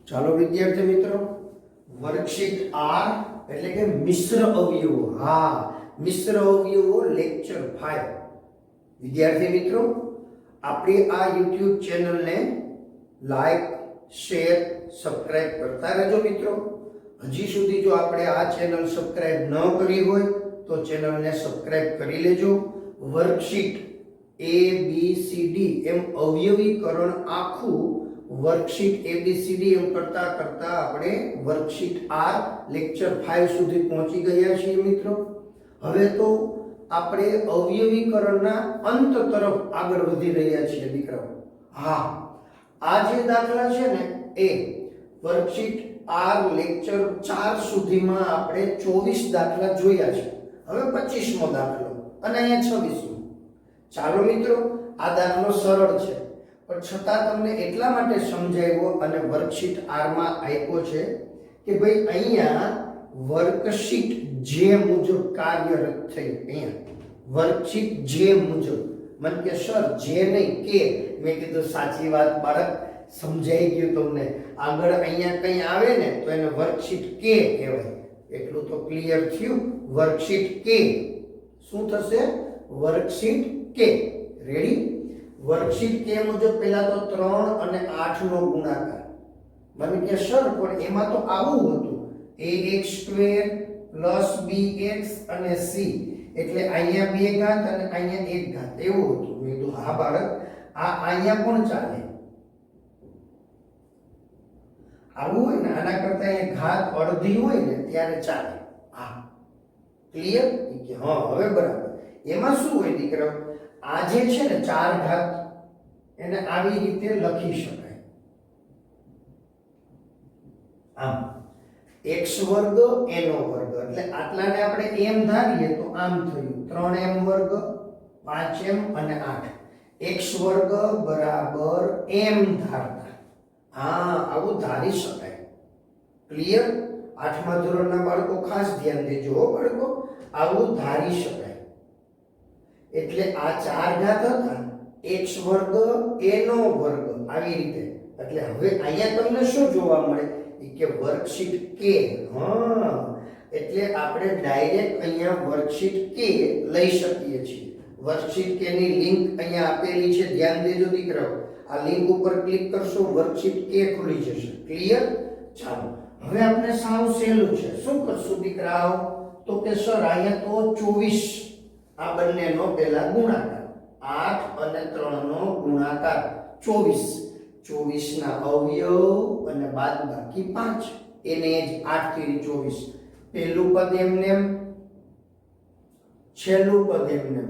ચાલો વિદ્યાર્થી મિત્રો, વર્કશીટ આર એટલે કે મિશ્ર અવયવો. હા, મિશ્ર અવયવો લેક્ચર 5. વિદ્યાર્થી મિત્રો, આપણી આ YouTube ચેનલને લાઈક, શેર, સબસ્ક્રાઇબ કરતા રહેજો મિત્રો. હજી સુધી જો આપણે આ ચેનલ સબસ્ક્રાઇબ ન કરી હોય તો ચેનલને સબસ્ક્રાઇબ કરી લેજો. વર્કશીટ ABCD એમ અવયવીકરણ આખું વર્કશીટ ABCD એમ કરતા કરતા આપણે વર્કશીટ આર લેક્ચર 5 સુધી પહોંચી ગયા છીએ મિત્રો. હવે તો આપણે અવયવીકરણના અંત તરફ આગળ વધી રહ્યા છીએ દીકરાઓ. હા, આ જે દાખલા છે ને એ વર્કશીટ આર લેક્ચર 4 સુધીમાં આપણે 24 દાખલા જોયા છે. હવે 25મો દાખલો અને અહીંયા 26મો. ચાલો મિત્રો, આ દાખલો સરળ છે પણ છતાં તમને એટલા માટે સમજાવ્યો અને વર્કશીટ આર માં આપ્યો છે કે ભાઈ અહીંયા વર્કશીટ જે મુજબ કાર્યરત થઈ. અહીંયા વર્કશીટ જે મુજબ, મને કે સર જે નહીં કે. મેં કીધું સાચી વાત બાળક, સમજાઈ ગયું તમને. આગળ અહીંયા કંઈ આવે ને તો એને વર્કશીટ કે કહેવાય. એટલું તો ક્લિયર થયું. વર્કશીટ કે શું થશે? વર્કશીટ કે. રેડી? વર્કશીટ કે મુજબ પહેલા તો 3 અને 8 નો ગુણાકાર. મને કે સર પણ એમાં તો આવું હતું, ax² + bx અને c, એટલે અહીંયા 2 ઘાત અને અહીંયા 1 ઘાત એવું હતું. મેં કીધું હા બાળક, આ અહીંયા પણ ચાલે. આવું હોય ને, આના કરતા અહીંયા ઘાત અડધી હોય ને ત્યારે ચાલે. હા, ક્લિયર? કે હા, હવે બરાબર. એમાં શું હોય દીકરા, આ જે છે ને 4 ઘાત એને આવી રીતે લખી શકાય. આમ x² એનો વર્ગ, એટલે આટલાને આપણે m ધારીએ તો આમ થયું 3m² 5m અને 8. x² = m ધારતા. હા, આવું ધારી શકાય. ક્લિયર? 8મા ધોરણના બાળકો ખાસ ધ્યાન દેજો બાળકો, આવું ધારી શકાય. એટલે આ 4 ઘાત હતા, x² એનો વર્ગ આવી રીતે. એટલે હવે અહીંયા તમને શું જોવા મળે કે વર્કશીટ કે. હા, એટલે આપણે ડાયરેક્ટ અહીંયા વર્કશીટ કે લઈ શકીએ છીએ. વર્કશીટ કે ની લિંક અહીંયા આપેલી છે, ધ્યાન દેજો દીકરાઓ. આ લિંક ઉપર ક્લિક કરશો, વર્કશીટ કે ખુલી જશે. ક્લિયર? ચાલો, હવે આપણે સાવ સહેલું છે. શું કરશું દીકરાઓ? તો કે સર અહીંયા તો 24, આ બંનેનો પહેલા ગુણાકાર, 8 અને 3 નો ગુણાકાર 24. 24 ના અવયવ અને બાદબાકી 5, એને જ 8 * 24. પહેલું પદ એમનેમ, છેલ્લું પદ એમનેમ.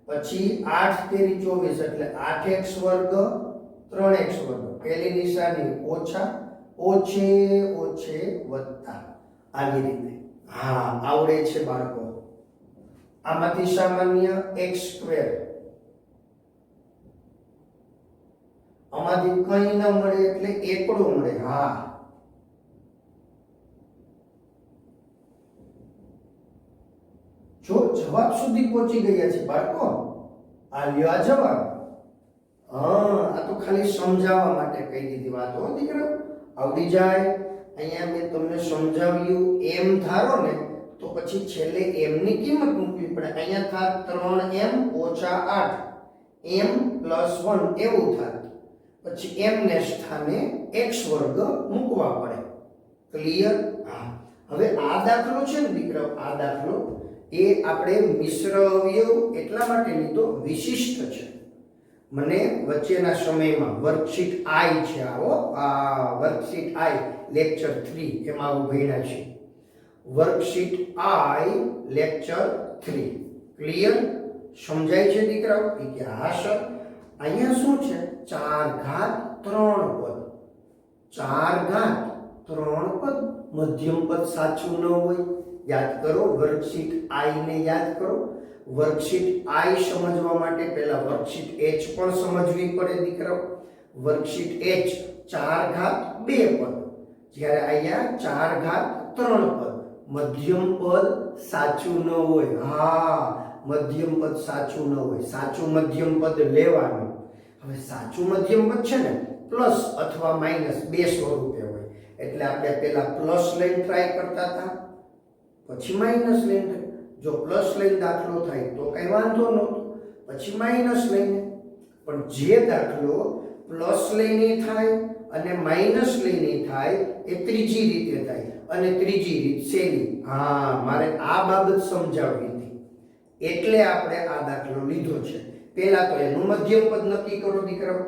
પછી 8 * 24 એટલે 8x² 3x². પહેલી નિશાની ઓછા, ઓછે ઓછે વત્તા, આવી રીતે. હા, આવડે છે બાળકો. આમાંથી સામાન્ય x², આમાંથી કંઈ ન મળે એટલે એકડો મળે. હા, જો જવાબ સુધી પહોંચી ગયા છે બાળકો. આ લ્યો આ જવાબ. હા, આ તો ખાલી સમજાવવા માટે કહી દીધી વાતો દીકરા, આવડી જાય. અહીંયા મેં તમને સમજાવ્યું, એમ ધારો ને તો પછી છેલ્લે m ની કિંમત મૂકવી પડે. અહીંયા થાત 3m - 8, m + 1 એવું થાત. પછી m ને સ્થાને x² મૂકવા પડે. ક્લિયર? હા, હવે આ દાખલો છે ને દીકરાઓ, આ દાખલો એ આપણે મિશ્ર અવયવ એટલા માટે લીધો, વિશિષ્ટ છે. મને વચ્ચેના સમયમાં વર્કશીટ I છે, આવો આ વર્કશીટ I લેક્ચર 3 એમાં આવું ભણ્યા છે. Worksheet I lecture 3. ક્લિયર? સમજાય છે દીકરાઓ? કે હા સર, અહીંયા શું છે? 4 ઘાત 3 પદ. 4 ઘાત 3 પદ, મધ્યમ પદ સાચું ન હોય. યાદ કરો, વર્કશીટ I ને યાદ કરો. વર્કશીટ I સમજવા માટે પહેલા વર્કશીટ H પણ સમજવી પડે દીકરાઓ. વર્કશીટ H 4 ઘાત 2 પદ, જ્યારે અહીંયા 4 ઘાત 3 પદ. મધ્યમ પદ સાચું ન હોય. હા, મધ્યમ પદ સાચું ન હોય. સાચું મધ્યમ પદ લેવાનું. હવે સાચું મધ્યમ પદ છે ને પ્લસ અથવા માઈનસ બે સ્વરૂપે હોય. એટલે આપણે પહેલા પ્લસ લઈને ટ્રાય કરતા હતા, પછી માઇનસ લઈને. જો પ્લસ લઈને દાખલો થાય તો કઈ વાંધો નહોતો, પછી માઇનસ લઈને. પણ જે દાખલો પ્લસ લઈને થાય અને માઇનસ લઈને થાય એ ત્રીજી રીતે થાય. અને ત્રીજી રીત શેની? હા, મારે આ બાબત સમજાવવી હતી એટલે આપણે આ દાખલો લીધો છે. પહેલા તો એનું મધ્યમ પદ નક્કી કરો દીકરાઓ.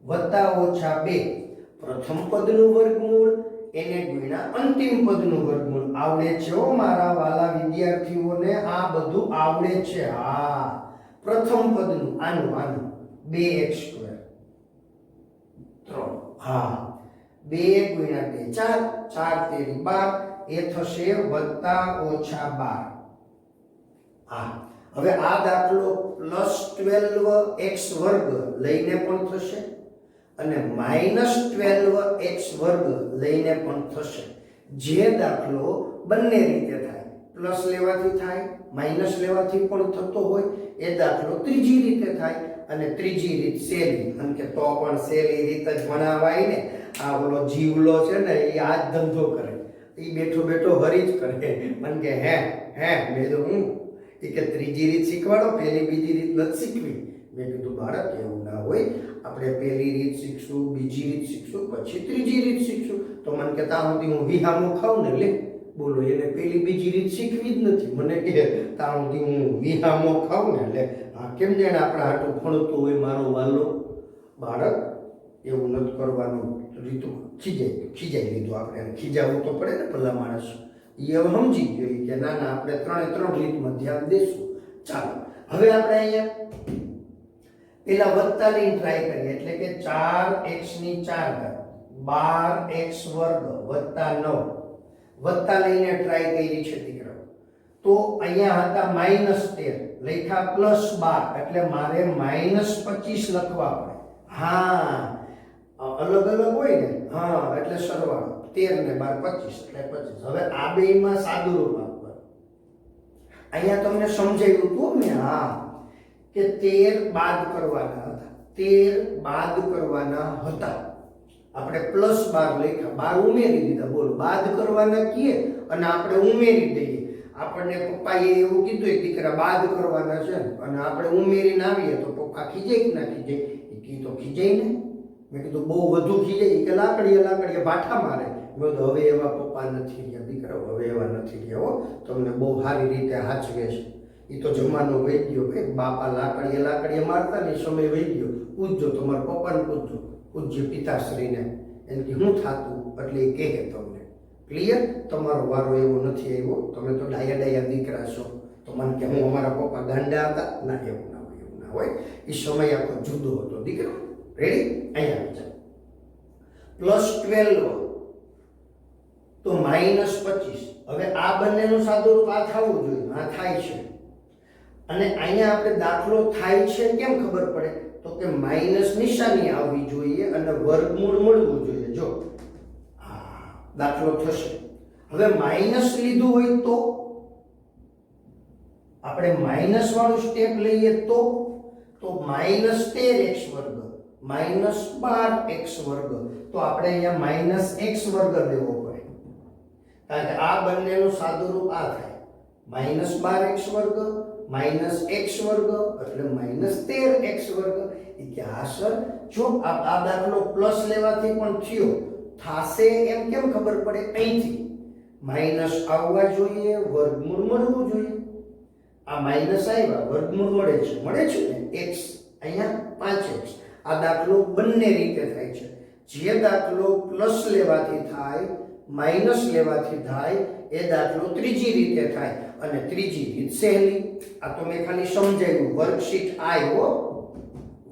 વત્તા ઓછા 2 પ્રથમ પદનું વર્ગમૂળ એને ગુણ્યા અંતિમ પદનું વર્ગમૂળ. આવડે છે હો મારા વાલા વિદ્યાર્થીઓને, આ બધું આવડે છે. હા, પ્રથમ પદનું આનું 2x² 3. હા, 2 ગુણ્યા 2 4 4 તેરી 12 એ થશે વત્તા ઓછા 12. હા, હવે આ દાખલો +12x વર્ગ લઈને પણ થશે અને -12x વર્ગ લઈને પણ થશે. જે દાખલો બંને રીતે થાય, પ્લસ લેવાથી થાય, માઇનસ લેવાથી પણ થતો હોય, એ દાખલો ત્રીજી રીતે થાય. અને ત્રીજી રીત સહેલી, અને કે તો પણ સહેલી રીત જ ભણાવાય ને. આ ઓલો જીવલો છે ને, એ આ જ ધંધો કરે, એ બેઠો બેઠો હરી જ કરે. મને કે હે મેં તો હું એ કે ત્રીજી રીત શીખવાડો, પહેલી બીજી રીત નથી શીખવી. મેં કીધું બાળક એવું ના હોય, આપણે પહેલી રીત શીખશું, બીજી રીત શીખશું, પછી ત્રીજી રીત શીખશું. તો મને કે ત્યાં સુધી હું વિહામો ખાઉં ને, લે બોલો, એને પહેલી બીજી રીત શીખવી જ નથી. મને કે ત્યાં સુધી હું વિહામો ખાઉં ને, એટલે આ કેમ જાણે આપણા હાટું ભણતું હોય મારો વાલો બાળક. એવું નથી કરવાનું. રીતું ખીજાઈ લીધું આપણે, ખીજાવવું તો પડે ને ભલા માણસ. એ હવે સમજી ગયો કે ના આપણે 3 રીતમાં ધ્યાન દેશું. ચાલો, હવે આપણે અહીંયા પેલા વત્તા લઈને ટ્રાય કરીએ. એટલે કે 4x ની 4 12x વર્ગ વત્તા 9 વત્તા લઈને ટ્રાય કરી છે દીકરાઓ. તો અહીંયા હતા -13 લખ્યા +12 એટલે મારે -25 લખવા પડે. હા, અલગ અલગ હોય ને. હા, એટલે સરવાળો 13 ને 12 25 એટલે 25. હવે આ બેમાં સાદુરૂપ આપવાનું. અહીંયા તમને સમજાવ્યું હતું મેં. હા, કે 13 બાદ કરવાના હતા, 13 બાદ કરવાના હતા. આપણે +12 લખ્યા, 12 ઉમેરી દીધા. બોલો, બાદ કરવાના કીએ અને આપણે ઉમેરી દઈએ. આપણને પપ્પાએ એવું કીધું કે દીકરા બાદ કરવાના છે અને આપણે ઉમેરીને આવીએ તો પપ્પા ખીજાય કે ના ખીજાય? એ કીધું ખીજાય ને. મેં કીધું બહુ વધુ ખીજાય કે લાકડીએ ભાઠા મારે. મેં કીધું હવે એવા પપ્પા નથી રહ્યા દીકરાઓ, હવે એવા નથી રહ્યા હો. તમને બહુ સારી રીતે હાચવે છે. એ તો જમાનો વહી ગયો ભાઈ. બાપા લાકડીએ મારતા ને, સમય વહી ગયો. પૂછજો તમારા પપ્પાને, પૂછજો પિતાશ્રીને, એને કે શું થાતું, એટલે એ કહે તમને. ક્લિયર? તમારો વારો એવો નથી આવ્યો. તમે તો ડાયા દીકરા છો. તો મને કે હું અમારા પપ્પા ગાંડા હતા? ના, એવું ના હોય. એ સમય આખો જુદો હતો દીકરો. રેડી? અહીંયા +12 તો -25. હવે આ બંનેનું સાદુરૂપ આ થવું જોઈએ. આ થાય છે. અને અહીંયા આપણે દાખલો થાય છે કેમ ખબર પડે? તો કે માઇનસ નિશાની આવવી જોઈએ અને વર્ગમૂળ મળવું જોઈએ. જો દાખલો થશે. હવે માઇનસ લીધું હોય તો આપણે માઇનસ વાળું સ્ટેપ લઈએ તો -13x વર્ગ -12x વર્ગ. તો આપણે અહીંયા -x વર્ગ દેવો પડે, કારણ કે આ બંનેનું સાદુરૂપ આ થાય. -12x વર્ગ -x વર્ગ એટલે -13x વર્ગ. એ કે હા સર, જો આ દાખલો પ્લસ લેવાથી પણ થયો થાશે એમ કેમ ખબર પડે? અહીંથી માઇનસ આવવા જોઈએ, વર્ગમૂળ મળવું જોઈએ. આ માઇનસ આવ્યા, વર્ગમૂળ મળે છે ને x, અહીંયા 5x. આ દાખલો બંને રીતે થાય છે. જે દાખલો પ્લસ લેવાથી થાય, માઇનસ લેવાથી થાય, એ દાખલો ત્રીજી રીતે થાય. અને ત્રીજી રીત સહેલી. આ તો મેં ખાલી સમજાવ્યું. વર્કશીટ I હો,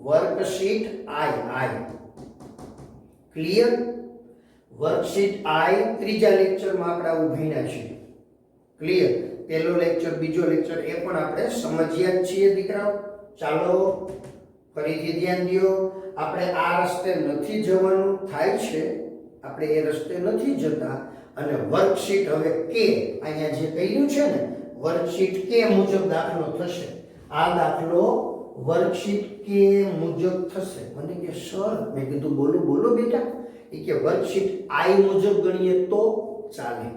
worksheet I. Clear? Worksheet I ત્રીજા લેક્ચરમાં આપણે આવું ભણ્યા છીએ. ક્લિયર? પહેલો લેક્ચર, બીજો લેક્ચર એ પણ આપણે સમજ્યા જ છીએ દીકરાઓ. ચાલો ફરીથી ધ્યાન દો. આપણે આ રસ્તે નથી જવાનું થાય છે, આપણે એ રસ્તે નથી જતા. અને વર્કશીટ હવે કે અહીંયા જે કહ્યું છે ને, વર્કશીટ કે મુજબ દાખલો થશે. આ દાખલો વર્કશીટ કે મુજબ થશે. મને કે સર, મેં કીધું બોલો બોલો બેટા. એ કે વર્કશીટ આઈ મુજબ ગણીએ તો ચાલે.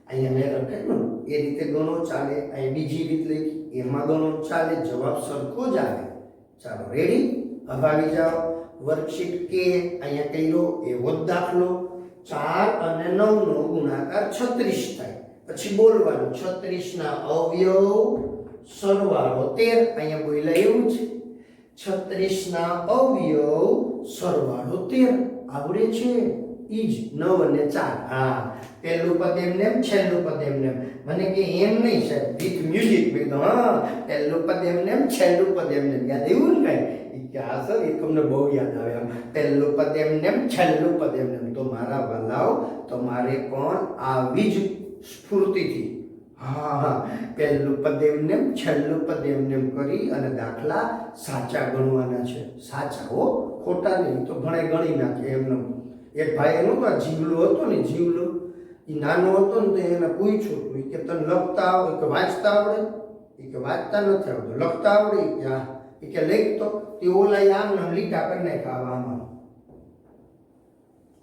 અહીંયા મેં લખેલું એ રીતે ગણો ચાલે, અહીં બીજી રીત લખી એમાં ગણો ચાલે, જવાબ સરખો જ આવે. ચાલો રેડી, હવે આવી જાઓ. વર્કશીટ કે અહીંયા કર્યો એવો જ દાખલો, 4 અને 9 નો ગુણાકાર 36 થાય. પછી બોલવાનું 36 ના અવયવ સરવાળો 13. અહીંયા બોલ્યા એવું છે, 36 ના અવયવ સરવાળો 13 આવડે છે. ઈ જ 9 અને 4. હા, પહેલું પદ એમને, છેલ્લું પદ એમને. મને કે એમ નહીં સાહેબ, વિથ મ્યુઝિક. મેં કીધું હા, પહેલું પદ એમને, છેલ્લું પદ એમને. યાદ આવ્યું ને કઈ? કે હા સર, એ તમને બહુ યાદ આવે. આમ પહેલું પદ એમને, છેલ્લું પદ એમને. તો મારા વાલાઓ, તમારે પણ આવી જ સ્ફૂર્તિથી હા પહેલું પદ એમને, છેલ્લું પદ એમને કરી અને દાખલા સાચા ગણવાના છે. સાચા હો, ખોટા નહીં. તો ઘણે ગણી નાખે એમને. એક ભાઈ એનો તો જીવલો હતો ને, જીવલો એ નાનો હતો ને, તો એને પૂછ્યું કે તને લખતા આવડે કે વાંચતા આવડે? એ કે વાંચતા નથી આવડતું. લખતા આવડે? કે હા. એ કે લખતો? તે ઓલા આમ નામ લીટા કરી નાખ્યા આમાં.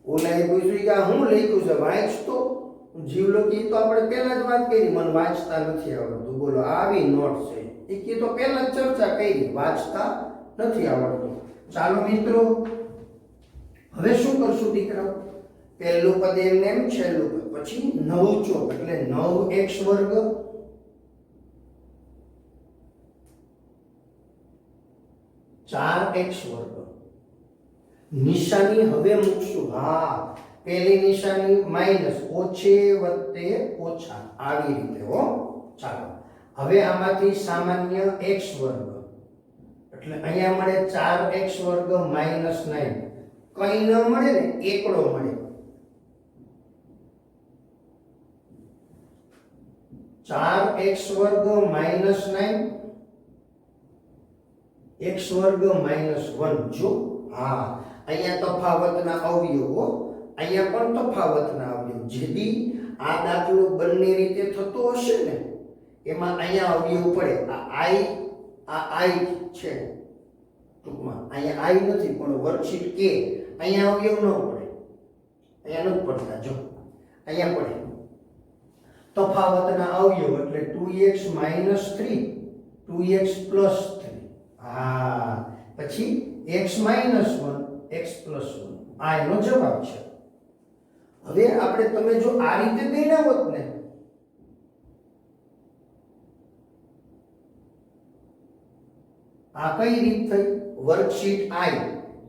ઓલા એ પૂછ્યું કે હું લખ્યું છે, વાંચતો? જીવલો કે તો આપણે પહેલા જ વાત કરી, મને વાંચતા નથી આવડતું. બોલો, આવી નોટ છે. એ કે તો પહેલા જ ચર્ચા કરી, વાંચતા નથી આવડતું. ચાલો મિત્રો, હવે શું કરશું દીકરાઓ? પહેલું પદ એમને એમ, છેલ્લું પદ, પછી 9 ચોક એટલે 9x વર્ગ, 4x વર્ગ. નિશાની હવે મૂકશું. હા, પહેલી નિશાની માઈનસ, ઓછે વત્તે ઓછા, આવી રીતે હો. ચાલો, હવે આમાંથી સામાન્ય x વર્ગ એટલે અહીંયા મળે 4x વર્ગ માઈનસ 9. કઈ ન મળે ને, એકડો મળે. 4x વર્ગ માઈનસ 9, x વર્ગ માઈનસ 1. જો હા, અહીંયા તફાવતના અવયવો, અહીંયા પણ તફાવતના અવયવ. જેથી આ દાખલો બંને રીતે થતો હશે ને, એમાં અહીંયા અવયવ પડે. આ i છે ટૂંકમાં, અહીંયા i નથી પણ વર્કશીટ કે અહીંયા અવયવ ન પડે, અહીંયા નથી પડતા. જો અહીંયા પડે તફાવતના અવયવ એટલે 2x માઈનસ 3, 2x પ્લસ 3. હા, પછી x માઈનસ 1, x પ્લસ 1. આ એનો જવાબ છે. હવે આપણે તમે જો આ રીતે ગણ્યા હોત ને, આ કઈ રીત થઈ? Worksheet i.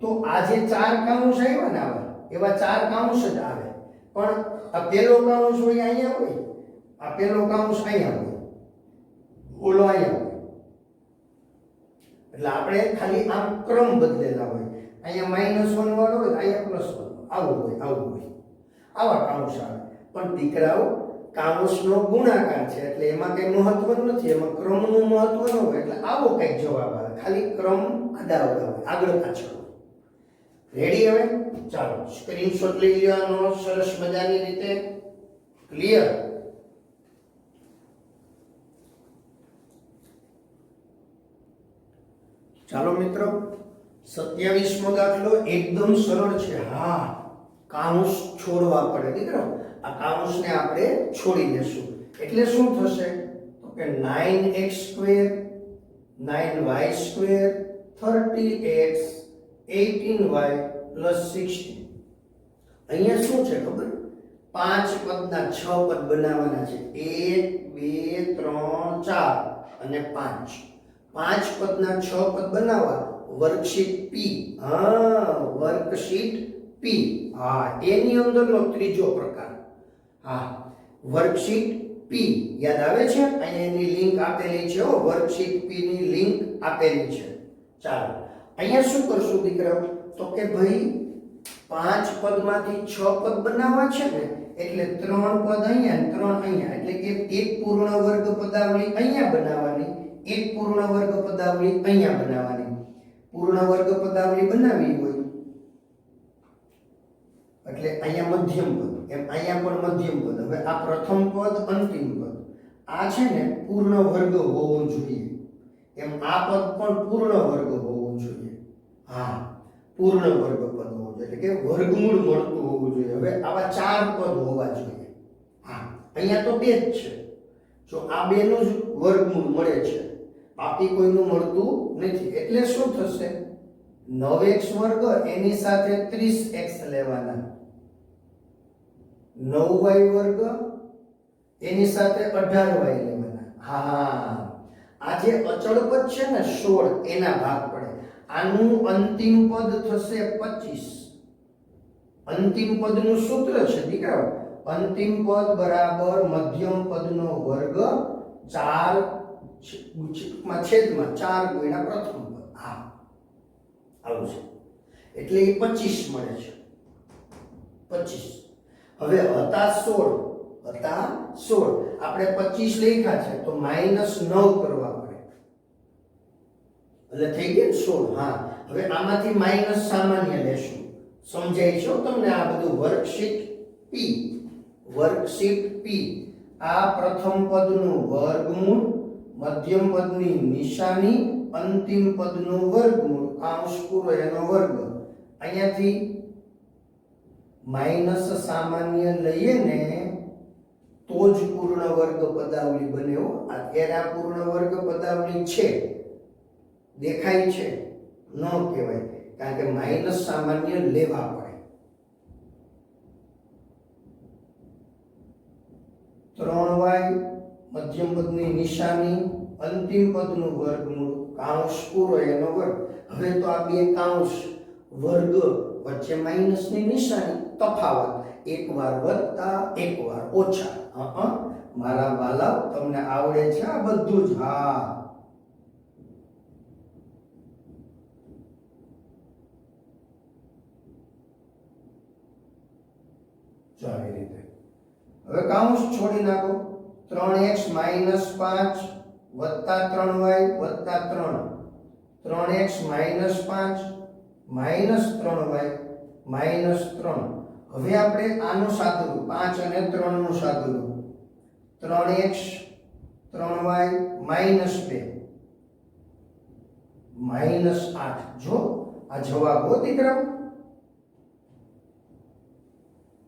તો આ જે 4 કાઉન્સ આવ્યા ને, આવા એવા 4 કાઉન્સ જ આવે. પણ આ પહેલો કાઉન્સ હોય અહીંયા હોય, આ પહેલો કાઉન્સ અહીંયા હોય, ઓલો અહીંયા હોય. એટલે આપણે ખાલી આમ ક્રમ બદલેલા હોય. અહીંયા -1 વાળો હોય, અહીંયા +1. આવું હોય, આવું હોય. આવા કાઉન્સ આવે. પણ દીકરાઓ, કાઉન્સનો ગુણાકાર છે એટલે એમાં કઈ મહત્વ નથી, એમાં ક્રમનું મહત્વ ન હોય. એટલે આવો કઈક જવાબ આવે. ખાલી ક્રમ આડા-અવડા હોય, આગળ પાછળ. રેડી? હવે ચાલો સ્ક્રીનશોટ લઈ લેવાનો સરસ મજાની રીતે. ક્લિયર? ચાલો મિત્રો, 27મો દાખલો એકદમ સરળ છે. હા, કાઉન્સ છોડવા પડે દીકરો. આ કાઉન્સને આપણે છોડી દેશું. એટલે શું થશે? તો કે 9x² 9y² 30x 18y + 16. અહીંયા શું છે ખબર? 5 પદના 6 પદ બનાવવાના છે. 1 2 3 4 અને 5. 5 પદના 6 પદ બનાવવા. Worksheet P. હા, વર્કશીટ P. હા, એની અંદરનો ત્રીજો પ્રકાર. હા, વર્કશીટ P યાદ આવે છે? અહીંયા એની લિંક આપેલી છે. વર્કશીટ P ની લિંક આપેલી છે. ચાલો, અહીંયા શું કરશું દીકરાઓ? તો કે ભાઈ 5 પદમાંથી 6 પદ બનાવવા છે ને, એટલે 3 પદ અહીંયા અને 3 અહીંયા. એટલે કે એક પૂર્ણ વર્ગ પદાવલી અહીંયા બનાવવાની, એક પૂર્ણ વર્ગ પદાવલી અહીંયા બનાવવાની. પૂર્ણ વર્ગ પદાવલી બનાવી હોય એટલે અહીંયા મધ્યમ પદ, એમ અહીંયા પણ મધ્યમ પદ. હવે આ પ્રથમ પદ, અંતિમ પદ, આ છે ને પૂર્ણ વર્ગ હોવો જોઈએ. એમ આ પદ પણ પૂર્ણ વર્ગ હોવું જોઈએ. હા, પૂર્ણ વર્ગ પદ હોવું જોઈએ, એટલે કે વર્ગમૂળ મળતું હોવું જોઈએ. હવે આવા 4 પદ હોવા જોઈએ. હા, અહીંયા તો 2 જ છે. જો આ બેનું જ વર્ગમૂળ મળે છે, બાકી કોઈનું મળતું નથી. એટલે શું થશે? 9x વર્ગ એની સાથે 30x લેવાના, 9y વર્ગ એની સાથે 18y લેવાના. હા, આ જે અચળ પદ છે ને 16 એના ભાગ પડે. આનું અંતિમ પદ થશે 25. અંતિમ પદનું સૂત્ર છે દીકરાઓ, અંતિમ પદ બરાબર મધ્યમ પદનો વર્ગ 4 છેદમાં 4 ગુણ્યા પ્રથમ પદ. હા, આવું છે. એટલે એ 25 મળે છે. 25. હવે હતા 16 આપણે 25 લખ્યા છે તો -9 કરવા પડે, એટલે થઈ ગયા 16. હા, હવે આમાંથી માઈનસ સામાન્ય લેશું. સમજાય છે તમને આ બધું? Worksheet P. આ પ્રથમ પદનું વર્ગમૂળ, મધ્યમ પદની નિશાની, અંતિમ પદનું વર્ગમૂળ, કાંસ પૂરો એનો વર્ગ. અહીંયાથી માઈનસ સામાન્ય લઈએ ને તો જ પૂર્ણ વર્ગ પદાવલી બને. અત્યારે આ પૂર્ણ વર્ગ પદાવલી છે, દેખાય છે, ન કહેવાય, કારણ કે માઈનસ સામાન્ય લેવા પડે. 3y મધ્યમ પદની નિશાની, અંતિમ પદનું વર્ગમૂળ, કાંસ પૂરો એનો વર્ગ. હવે તો આ બે કાંસ વર્ગ વચ્ચે માઈનસની નિશાની, તફાવત, એક વાર વત્તા એક વાર ઓછા. મારા વાલા, તમને આવડે છે આ બધું જ? હા, આવી રીતે. હવે કાઉન્સ છોડી નાખો. 3x - 5 વત્તા 3y વત્તા 3. 3x - 5 -3y -3. હવે આપણે આનું સાદુરૂપ 5 અને 3 નું સાદુરૂપ. 3x 3y -2 -8. જો આ જવાબ હો દીકરાઓ,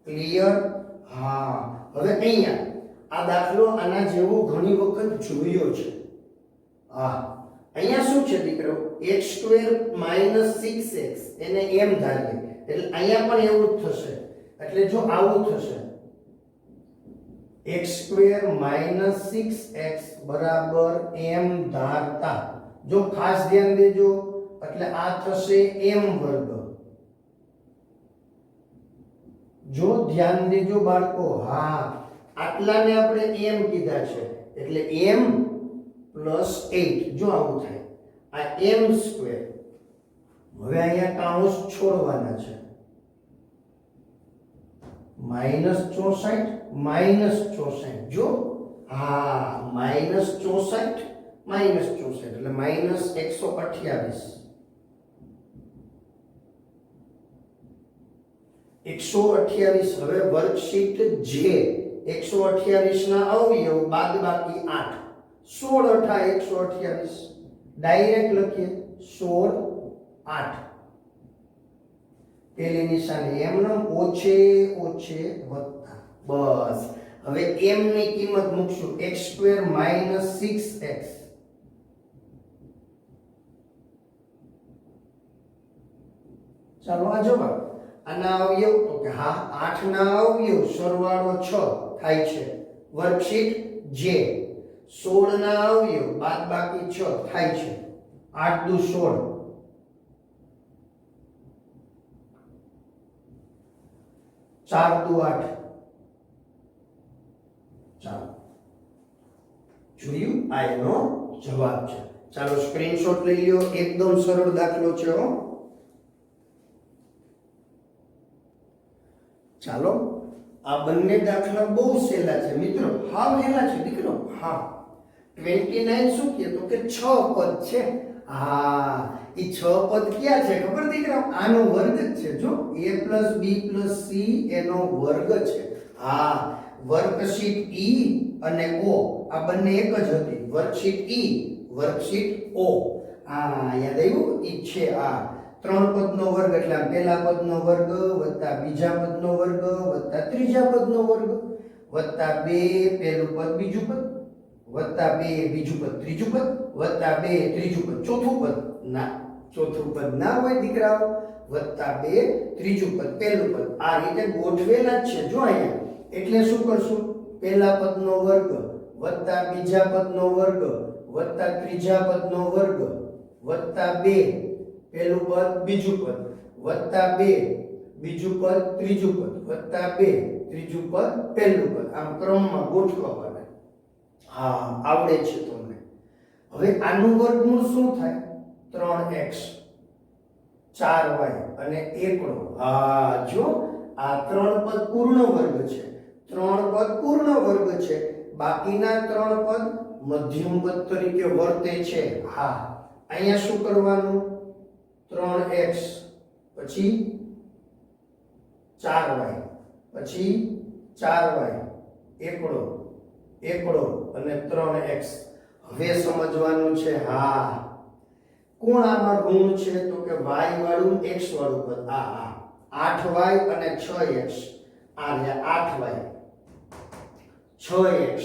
ક્લિયર? હા, હવે અહીંયા આ દાખલો આના જેવો ઘણી વખત જોયો છે. હા, અહીંયા શું છે દીકરો? x² - 6x એને એમ ધારીએ, એટલે અહીંયા પણ એવું જ થશે. એટલે જો આવું થશે, x² - 6x બરાબર m ધારતા, જો ખાસ ધ્યાન દેજો, એટલે આ થશે m વર્ગ. જો ધ્યાન દેજો બાળકો. હા, આટલાને આપણે m કીધા છે, એટલે m + 8. જો આવું થાય, આ m². હવે અહીંયા કાઉન્સ છોડવાના છે. -64 -64. જો હા, -64 -64 એટલે -128. 128. હવે વર્કશીટ J, 128 ના અવયવ બાદબાકી 8. 16 × 128. ડાયરેક્ટ લખીએ 16 8. પેલી નિશાની એમનો ઓછે ઓછે વત્તા. બસ, હવે m ની કિંમત મૂકશું. x² - 6x. ચાલો આ જવાબ. આના અવયવ તો કે હા, 8 ના અવયવ સરવાળો 6 થાય છે. Worksheet J. 16 ના અવયવ બાદબાકી 6 થાય છે. 8 દુ 16. 4 દુ 8. ચાલો, જોયું? આ એનો જવાબ છે. ચાલો સ્ક્રીનશોટ લઈ લ્યો. એકદમ સરળ દાખલો છે હો. ચાલો, આ બંને દાખલા બહુ સહેલા છે મિત્રો. હાવ સહેલા છે દીકરો. હા, 29 શું કહે તો કે 6 પદ છે. હા, એ 6 પદ ક્યાં છે ખબર દીકરા? આનો વર્ગ જ છે. જો a + b + c એનો વર્ગ છે. હા, વર્કશીટ E અને O આ બંને એક જ હતી. Worksheet E worksheet O. યાદ આવ્યું? ઈ છે આ 3 પદનો વર્ગ એટલે આમ પહેલા પદનો વર્ગ વત્તા બીજા પદનો વર્ગ વત્તા ત્રીજા પદનો વર્ગ વત્તા 2 પહેલું પદ બીજું પદ વત્તા 2 બીજું પદ ત્રીજું પદ વત્તા 2 ત્રીજું પદ ચોથું પદ. ના, ચોથું પદ ના હોય દીકરાઓ. વત્તા 2 ત્રીજું પદ પહેલું પદ. આ રીતે ગોઠવેલા જ છે જો અહીંયા. એટલે શું કરશું? પહેલા પદનો વર્ગ વત્તા બીજા પદનો વર્ગ વત્તા ત્રીજા પદનો વર્ગ વત્તા 2 પહેલું પદ બીજું પદ વત્તા 2 બીજું પદ ત્રીજું પદ વત્તા 2 ત્રીજું પદ પહેલું પદ. આમ ક્રમમાં ગોઠવવાના. હા, આવડે છે તમને. હવે આનું વર્ગમૂળ શું થાય? 3x 4y અને એકડો. હા, જો આ 3 પદ પૂર્ણ વર્ગ છે. 3 પદ પૂર્ણ વર્ગ છે. બાકીના 3 પદ મધ્યમ પદ તરીકે વર્તે છે. હા, અહીંયા શું કરવાનું? 3x પછી 4y પછી 4y એકડો એકડો અને 3x. હવે સમજવાનું છે. હા, કોણ આમાં ઋણ છે? તો કે y વાળું x વાળું પદ. આ 8y અને 6x. આ રહ્યા 8y 6x.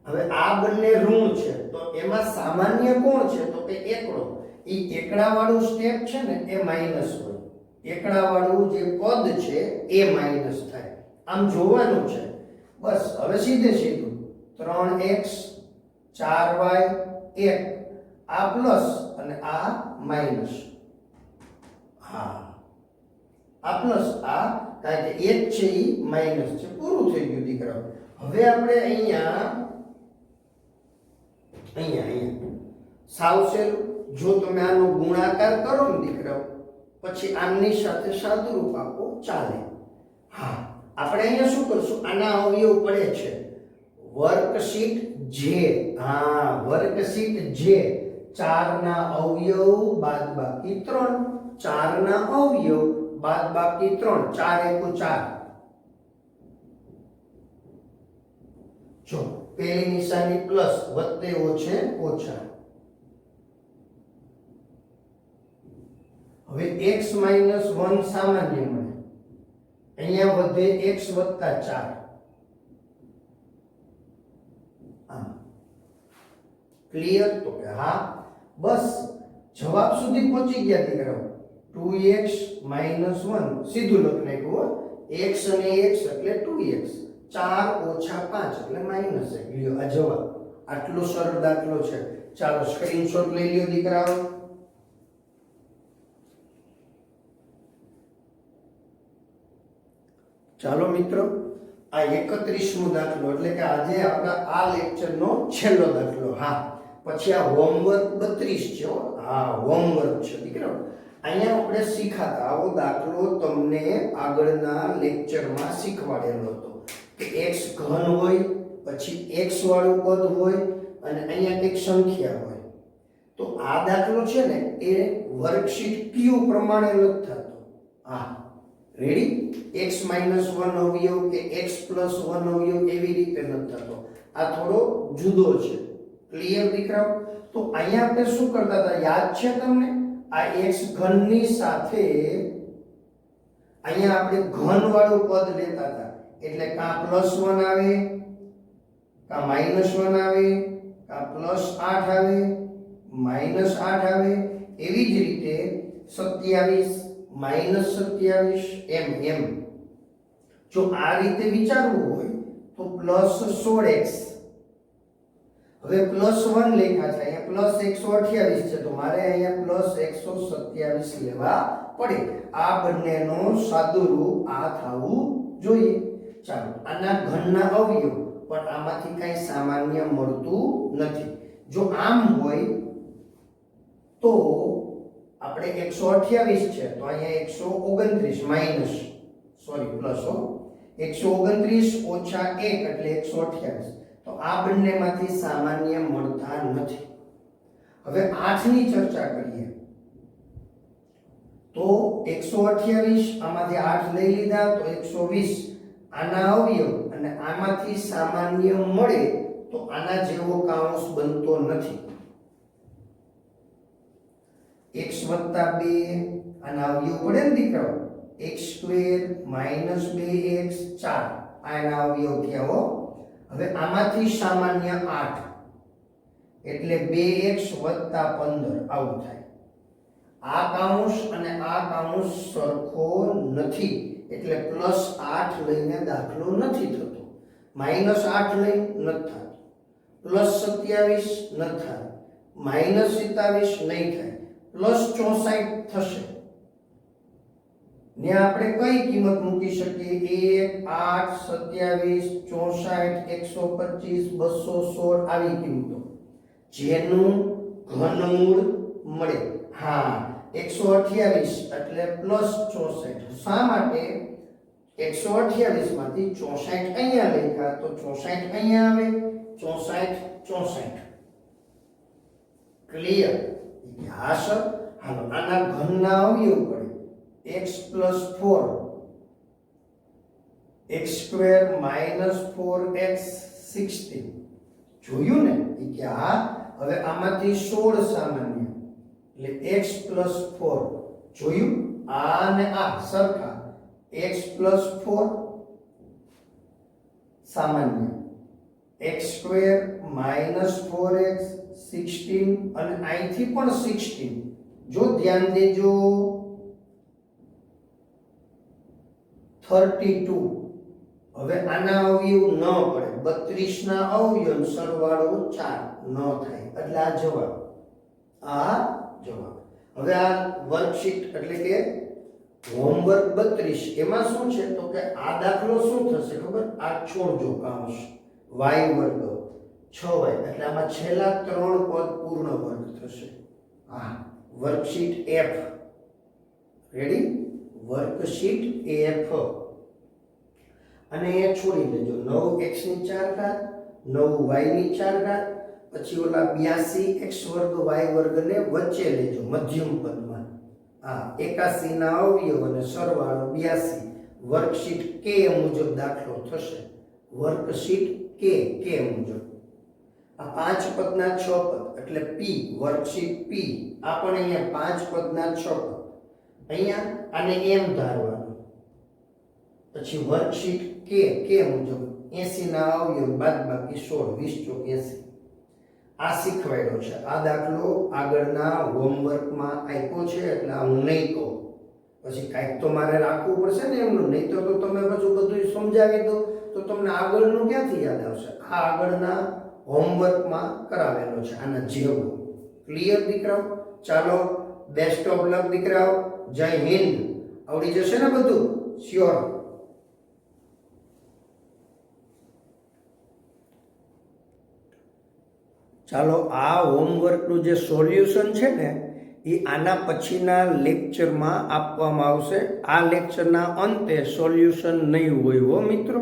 હવે આ બંને ઋણ છે તો એમાં સામાન્ય કોણ છે? તો કે એકડો. ઈ એકડા વાળું સ્ટેપ છે ને એ માઈનસ હોય. એકડા વાળું જે પદ છે એ માઈનસ થાય. આમ જોવાનું છે બસ. હવે સીધે સીધું 3x 4y 1 આ પ્લસ અને આ માઈનસ. હા, આ પ્લસ આ કારણ કે 1 છે ઈ માઈનસ છે. પૂરું થઈ ગયું દીકરાઓ. હવે આપણે અહીંયા સાવ સહેલું. જો તમે આનો ગુણાકાર કરો ને દીકરાઓ પછી આની સાથે સાદુરૂપ આપો ચાલે. હા, આપણે અહીંયા શું કરશું? આના અવયવ પડે છે વર્કશીટ જે. હા, વર્કશીટ જે 4 ના અવયવ બાદબાકી 3. 4 ના અવયવ બાદબાકી 3. 4 એકુ 4. જો પહેલી નિશાની પ્લસ વત્તે ઓછે ઓછા. હવે x - 1 સામાન્ય મળે. અહીંયા વધે x + 4. ક્લિયર? તો કે હા, બસ જવાબ સુધી પહોંચી ગયા દીકરાઓ. 2x - 1 સીધું લખી નાખ્યું. x અને x એટલે 2x. 4 - 5 એટલે -1. લ્યો આ જવાબ. આટલો સરળ દાખલો છે. ચાલો સ્ક્રીનશોટ લઈ લ્યો દીકરાઓ. ચાલો મિત્રો, આ 31મો દાખલો એટલે કે આજે આપણા આ લેક્ચરનો છેલ્લો દાખલો. હા, પછી આ હોમવર્ક 32 છે. હા, હોમવર્ક છે દીકરાઓ. અહીંયા આપણે શીખાતા આવો દાખલો તમને આગળના લેક્ચરમાં શીખવાડેલો હતો કે x ઘન હોય પછી x વાળું પદ હોય અને અહીંયા એક સંખ્યા હોય. તો આ દાખલો છે ને એ વર્કશીટ Q પ્રમાણે નથી થતો. હા, રેડી? x - 1 અવયવ કે x + 1 અવયવ એવી રીતે નથી થતો. આ થોડો જુદો છે. ક્લિયર દીકરાઓ? તો અહીંયા આપણે શું કરતા હતા યાદ છે તમને? આ x ઘનની સાથે અહીંયા આપણે ઘન વાળું પદ લેતા હતા. એટલે કાં +1 આવે કાં -1 આવે કાં +8 આવે -8 આવે. એવી જ રીતે 27 -27 એમ. જો આ રીતે વિચારવું હોય તો +16x. હવે +1 લેખા છે. અહીંયા +128 છે તો મારે અહીંયા +127 લેવા પડે. આ બંનેનો સાદુરૂપ આ થવું જોઈએ. ચાલો, આના ઘનના અવયવ પણ આમાંથી કઈ સામાન્ય મળતું નથી. જો આમ હોય તો આપણે 128 છે તો અહીંયા 129 માઈનસ પ્લસ 129 ઓછા 1 એટલે 128. તો આ બંનેમાંથી સામાન્ય મળતા નથી. હવે 8 ની ચર્ચા કરીએ તો 128 આમાંથી 8 લઈ લીધા તો 120 આના અવયવ અને આમાંથી સામાન્ય મળે તો આના જેવો કાઉન્સ બનતો નથી. x વત્તા 2 આના અવયવ પડે ને દીકરાઓ, x² માઇનસ 2x 4 આના અવયવ થયા હો. હવે આમાંથી સામાન્ય 8 એટલે 2x વત્તા 15 આવું થાય. આ કાઉન્સ અને આ કાઉન્સ સરખો નથી એટલે +8 લઈને દાખલો નથી થતો. -8 લઈ નથી થતો, +27 ન થાય, -27 નહીં થાય, +64 થશે. ને આપણે કઈ કિંમત મૂકી શકીએ? 1 8 27 64 125 216 આવી કિંમતો જેનું ઘનમૂળ મળે. હા, 128 એટલે +64. શા માટે? 128 માંથી 64 અહીંયા લખ્યા તો 64 અહીંયા આવે, 64 ક્લિયર? હા સર. હાલો આના ઘનના અવયવ પડે x + 4 x² - 4x 16 જોયું ને કે હા. હવે આમાંથી 16 સામાન્ય એટલે x + 4 જોયું. આ અને આ સરખા, x + 4 સામાન્ય, x² - 4x 16 અને અહીંથી પણ 16. જો ધ્યાન દેજો 32. હવે આના અવયવ ન પડે, 32 ના અવયવ સરવાળો 4 ન થાય એટલે આ જવાબ. હવે આ વર્કશીટ એટલે કે હોમવર્ક 32 એમાં શું છે તો કે આ દાખલો શું થશે ખબર? આ છોડજો કાઉન્સ y² 6y એટલે આમાં છેલ્લા 3 પદ પૂર્ણ વર્ગ થશે. Worksheet F ready? Worksheet F અને એ છોડી દેજો. 9x ની 4 ઘાત 9y ની 4 ઘાત પછી ઓલા 82x² y² ને વચ્ચે લેજો મધ્યમ પદમાં. 81 ના અવયવ અને સરવાળો 82. વર્કશીટ K મુજબ દાખલો થશે. વર્કશીટ K મુજબ આ 5 પદના 6 પદ એટલે P. વર્કશીટ P આ પણ અહીંયા 5 પદના 6 પદ. અહીંયા આને એમ ધારવાનું. પછી વર્કશીટ K મુજબ 80 ના અવયવ બાદબાકી 16 20 ચોક 80. આ શીખવાડ્યો છે. આ દાખલો આગળના હોમવર્કમાં આપ્યો છે એટલે આ હું નહીં કહું. પછી કાંઈક તો મારે રાખવું પડશે ને એમનું, નહીં તો તમે બધું સમજાવી દો તો તમને આગળનું ક્યાંથી યાદ આવશે? આ આગળના હોમવર્કમાં કરાવેલો છે આના જેવું. ક્લિયર દીકરાઓ? ચાલો, બેસ્ટ ઓફ લક દીકરાઓ. જય હિન્દ. આવડી જશે ને બધું? શ્યોર. ચાલો, આ હોમવર્કનું જે સોલ્યુશન છે ને એ આના પછીના લેક્ચરમાં આપવામાં આવશે. આ લેક્ચરના અંતે સોલ્યુશન નહીં હોય હો મિત્રો.